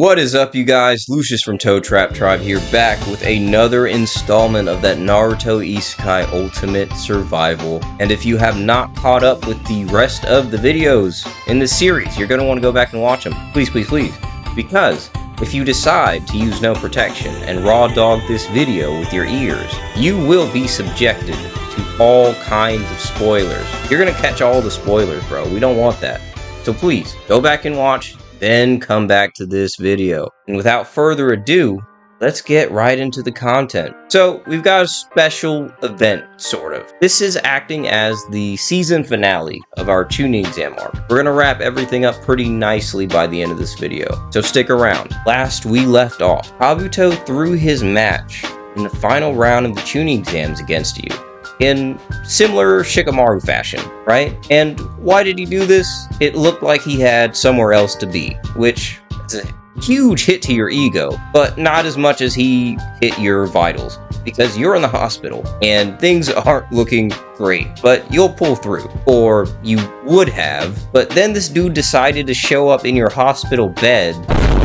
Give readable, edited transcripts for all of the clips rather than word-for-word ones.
What is up, you guys? Lucius from Toe Trap Tribe here, back with another installment of that Naruto Isekai Ultimate Survival. And if you have not caught up with the rest of the videos in this series, you're going to want to go back and watch them. Please, please, please. Because if you decide to use no protection and raw dog this video with your ears, you will be subjected to all kinds of spoilers. You're going to catch all the spoilers, bro. We don't want that. So please, go back and watch, then come back to this video. And without further ado, let's get right into the content. So, we've got a special event, sort of. This is acting as the season finale of our tuning exam arc. We're gonna wrap everything up pretty nicely by the end of this video, so stick around. Last we left off, Kabuto threw his match in the final round of the tuning exams against you, in similar Shikamaru fashion, right? And why did he do this? It looked like he had somewhere else to be, which is a huge hit to your ego, but not as much as he hit your vitals, because you're in the hospital and things aren't looking great, but you'll pull through, or you would have. But then this dude decided to show up in your hospital bed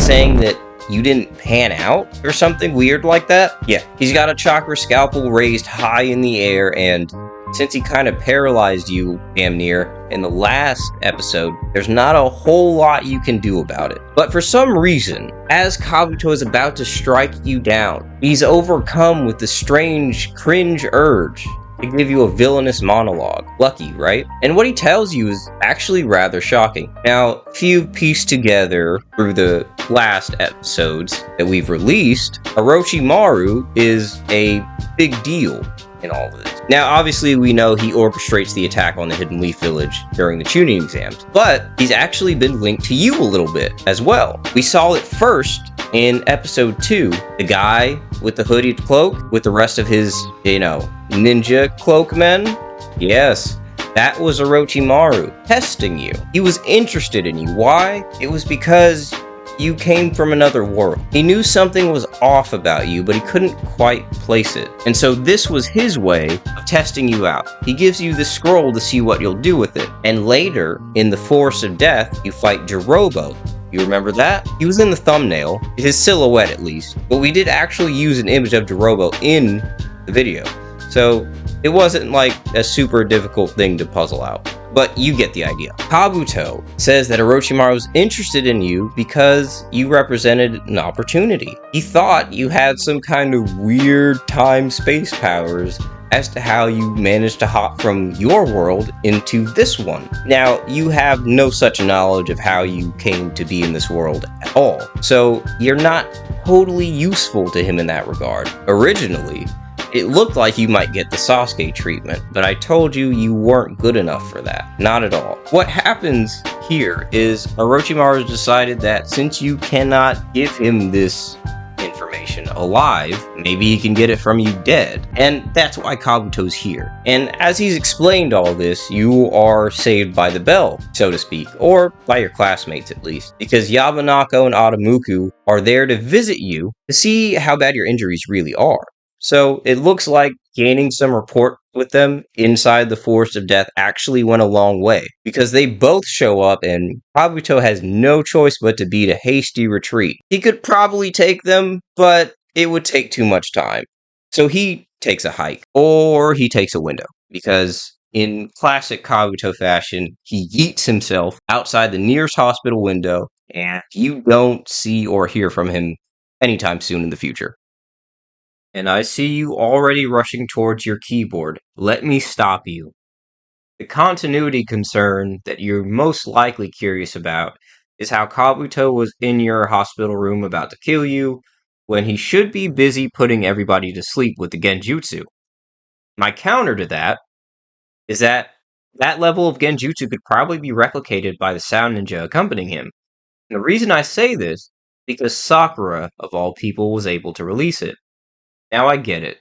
saying that you didn't pan out or something weird like that. Yeah, he's got a chakra scalpel raised high in the air, and since he kind of paralyzed you damn near in the last episode, there's not a whole lot you can do about it. But for some reason, as Kabuto is about to strike you down, he's overcome with the strange cringe urge to give you a villainous monologue. Lucky, right? And what he tells you is actually rather shocking. Now, if you've pieced together through the last episodes that we've released, Orochimaru is a big deal in all of this. Now, obviously, we know he orchestrates the attack on the Hidden Leaf Village during the tuning exams, but he's actually been linked to you a little bit as well. We saw it first in episode 2, the guy with the hooded cloak with the rest of his, ninja cloak men. Yes, that was Orochimaru testing you. He was interested in you. Why? It was because you came from another world. He knew something was off about you, but he couldn't quite place it. And so this was his way of testing you out. He gives you the scroll to see what you'll do with it. And later, in the Forest of Death, you fight Jirobo. You remember that? He was in the thumbnail, his silhouette at least, but we did actually use an image of Jirobo in the video. So it wasn't like a super difficult thing to puzzle out. But you get the idea. Kabuto says that Orochimaru was interested in you because you represented an opportunity. He thought you had some kind of weird time-space powers as to how you managed to hop from your world into this one. Now, you have no such knowledge of how you came to be in this world at all, so you're not totally useful to him in that regard. Originally, it looked like you might get the Sasuke treatment, but I told you you weren't good enough for that. Not at all. What happens here is Orochimaru decided that since you cannot give him this information alive, maybe he can get it from you dead. And that's why Kabuto's here. And as he's explained all this, you are saved by the bell, so to speak, or by your classmates at least, because Yamanako and Adamuku are there to visit you to see how bad your injuries really are. So it looks like gaining some rapport with them inside the Forest of Death actually went a long way, because they both show up and Kabuto has no choice but to beat a hasty retreat. He could probably take them, but it would take too much time. So he takes a hike, or he takes a window, because in classic Kabuto fashion, he yeets himself outside the nearest hospital window, and you don't see or hear from him anytime soon in the future. And I see you already rushing towards your keyboard. Let me stop you. The continuity concern that you're most likely curious about is how Kabuto was in your hospital room about to kill you, when he should be busy putting everybody to sleep with the genjutsu. My counter to that is that that level of genjutsu could probably be replicated by the sound ninja accompanying him. And the reason I say this is because Sakura, of all people, was able to release it. Now I get it.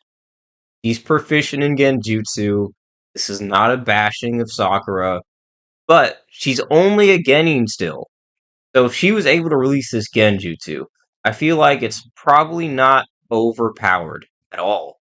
He's proficient in genjutsu. This is not a bashing of Sakura, but she's only a genin still. So if she was able to release this genjutsu, I feel like it's probably not overpowered at all.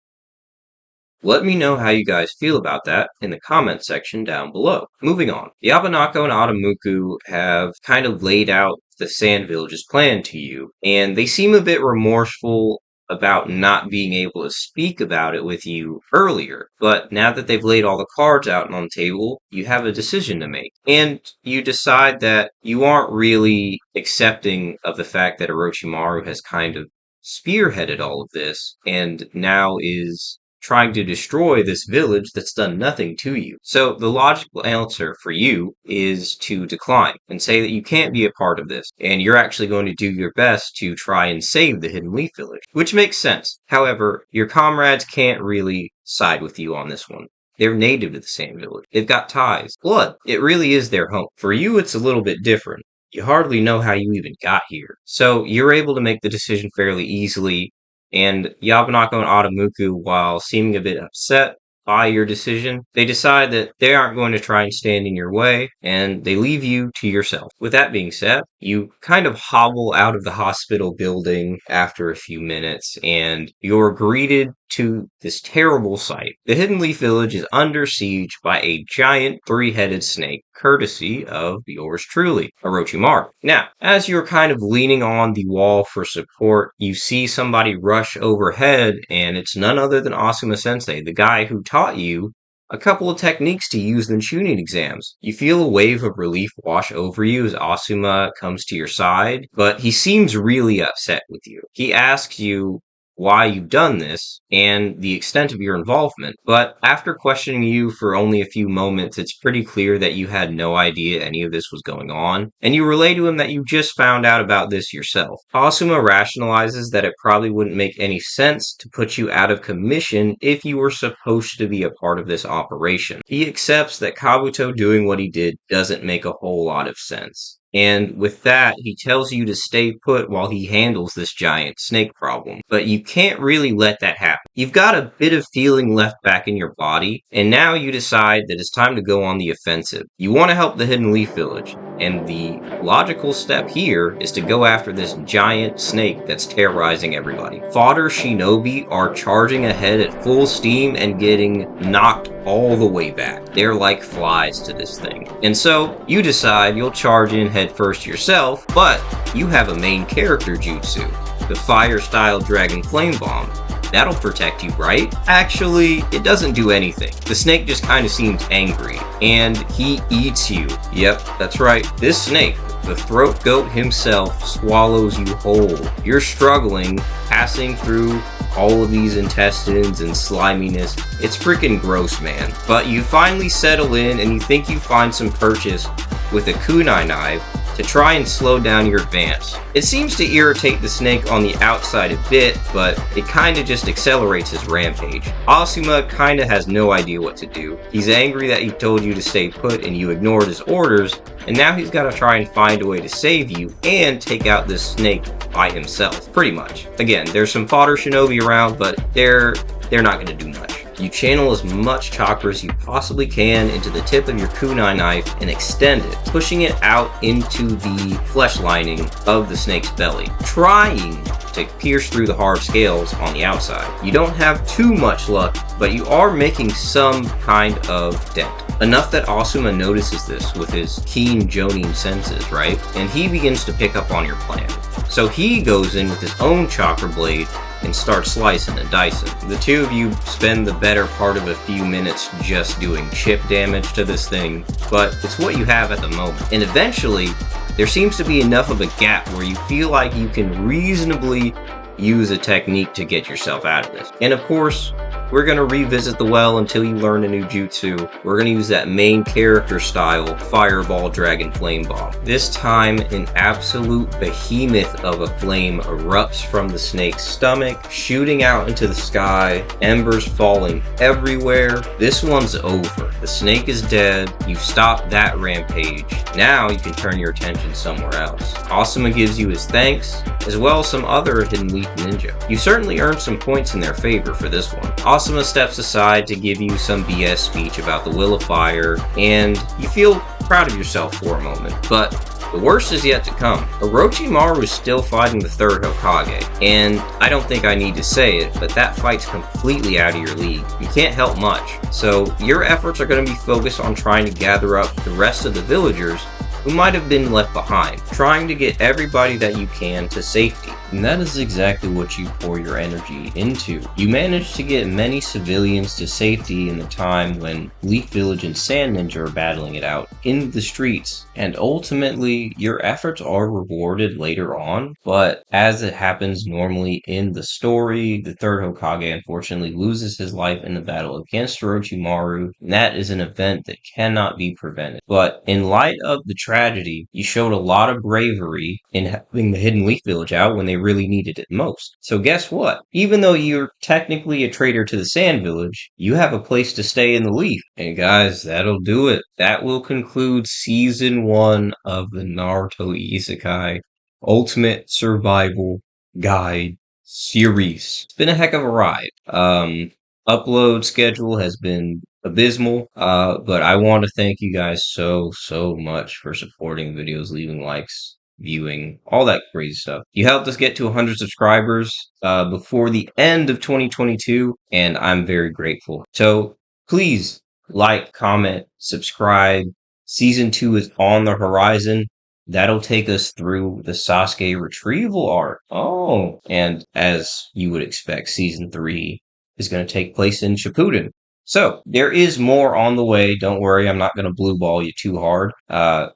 Let me know how you guys feel about that in the comment section down below. Moving on. Yabanako and Adamuku have kind of laid out the Sand Village's plan to you, and they seem a bit remorseful about not being able to speak about it with you earlier. But now that they've laid all the cards out on the table, you have a decision to make. And you decide that you aren't really accepting of the fact that Orochimaru has kind of spearheaded all of this and now is trying to destroy this village that's done nothing to you. So the logical answer for you is to decline and say that you can't be a part of this, and you're actually going to do your best to try and save the Hidden Leaf Village, which makes sense. However, your comrades can't really side with you on this one. They're native to the Sand Village. They've got ties. Blood. It really is their home. For you, it's a little bit different. You hardly know how you even got here. So you're able to make the decision fairly easily, and Yabanako and Adamuku, while seeming a bit upset by your decision, they decide that they aren't going to try and stand in your way, and they leave you to yourself. With that being said, you kind of hobble out of the hospital building after a few minutes, and you're greeted to this terrible sight. The Hidden Leaf Village is under siege by a giant three-headed snake, courtesy of yours truly, Orochimaru. Now, as you're kind of leaning on the wall for support, you see somebody rush overhead, and it's none other than Asuma Sensei, the guy who taught you a couple of techniques to use in Chunin exams. You feel a wave of relief wash over you as Asuma comes to your side, but he seems really upset with you. He asks you why you've done this and the extent of your involvement, but after questioning you for only a few moments, it's pretty clear that you had no idea any of this was going on, and you relay to him that you just found out about this yourself. Asuma rationalizes that it probably wouldn't make any sense to put you out of commission if you were supposed to be a part of this operation. He accepts that Kabuto doing what he did doesn't make a whole lot of sense. And with that, he tells you to stay put while he handles this giant snake problem. But you can't really let that happen. You've got a bit of feeling left back in your body, and now you decide that it's time to go on the offensive. You want to help the Hidden Leaf Village, and the logical step here is to go after this giant snake that's terrorizing everybody. Fodder shinobi are charging ahead at full steam and getting knocked all the way back. They're like flies to this thing. And so, you decide you'll charge in head first yourself, but you have a main character jutsu, the fire-style Dragon Flame Bomb. That'll protect you, right? Actually, it doesn't do anything. The snake just kind of seems angry, and he eats you. Yep, that's right. This snake, the throat goat himself, swallows you whole. You're struggling, passing through all of these intestines and sliminess. It's freaking gross, man. But you finally settle in, and you think you find some purchase with a kunai knife to try and slow down your advance. It seems to irritate the snake on the outside a bit, but it kinda just accelerates his rampage. Asuma kinda has no idea what to do. He's angry that he told you to stay put and you ignored his orders, and now he's gotta try and find a way to save you and take out this snake by himself, pretty much. Again, there's some fodder shinobi around, but they're not gonna do much. You channel as much chakra as you possibly can into the tip of your kunai knife and extend it, pushing it out into the flesh lining of the snake's belly, trying to pierce through the hard scales on the outside. You don't have too much luck, but you are making some kind of dent. Enough that Asuma notices this with his keen jonin senses, right? And he begins to pick up on your plan. So he goes in with his own chakra blade and start slicing and dicing. The two of you spend the better part of a few minutes just doing chip damage to this thing, but it's what you have at the moment. And eventually, there seems to be enough of a gap where you feel like you can reasonably use a technique to get yourself out of this. And of course, we're going to revisit the well until you learn a new jutsu. We're going to use that main character style Fireball Dragon Flame Bomb. This time, an absolute behemoth of a flame erupts from the snake's stomach, shooting out into the sky, embers falling everywhere. This one's over. The snake is dead. You've stopped that rampage. Now you can turn your attention somewhere else. Asuma gives you his thanks, as well as some other Hidden Leaf ninja. You certainly earned some points in their favor for this one. Asuma steps aside to give you some BS speech about the Will of Fire, and you feel proud of yourself for a moment. But The worst is yet to come. Orochimaru is still fighting the third Hokage, and I don't think I need to say it, but that fight's completely out of your league. You can't help much. So your efforts are going to be focused on trying to gather up the rest of the villagers who might have been left behind, trying to get everybody that you can to safety. And that is exactly what you pour your energy into. You managed to get many civilians to safety in the time when Leaf Village and Sand Ninja are battling it out in the streets, and ultimately your efforts are rewarded later on, but as it happens normally in the story, the third Hokage unfortunately loses his life in the battle against Orochimaru, and that is an event that cannot be prevented. But in light of the tragedy, you showed a lot of bravery in helping the Hidden Leaf Village out when they really needed it most. So guess what? Even though you're technically a traitor to the Sand Village, you have a place to stay in the Leaf. And guys, that'll do it. That will conclude Season 1 of the Naruto Isekai Ultimate Survival Guide series. It's been a heck of a ride. Upload schedule has been abysmal, but I want to thank you guys so much for supporting videos, leaving likes, viewing, all that crazy stuff. You helped us get to 100 subscribers before the end of 2022, and I'm very grateful. So please like, comment, subscribe. Season 2 is on the horizon. That'll take us through the Sasuke retrieval arc. Oh, and as you would expect, Season 3 is going to take place in Shippuden. So there is more on the way. Don't worry, I'm not going to blue ball you too hard.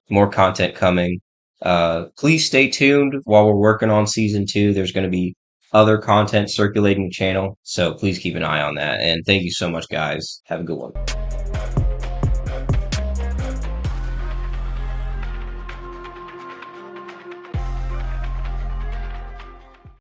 More content coming. Please stay tuned while we're working on Season 2. There's going to be other content circulating the channel, so please keep an eye on that. And thank you so much, guys. Have a good one.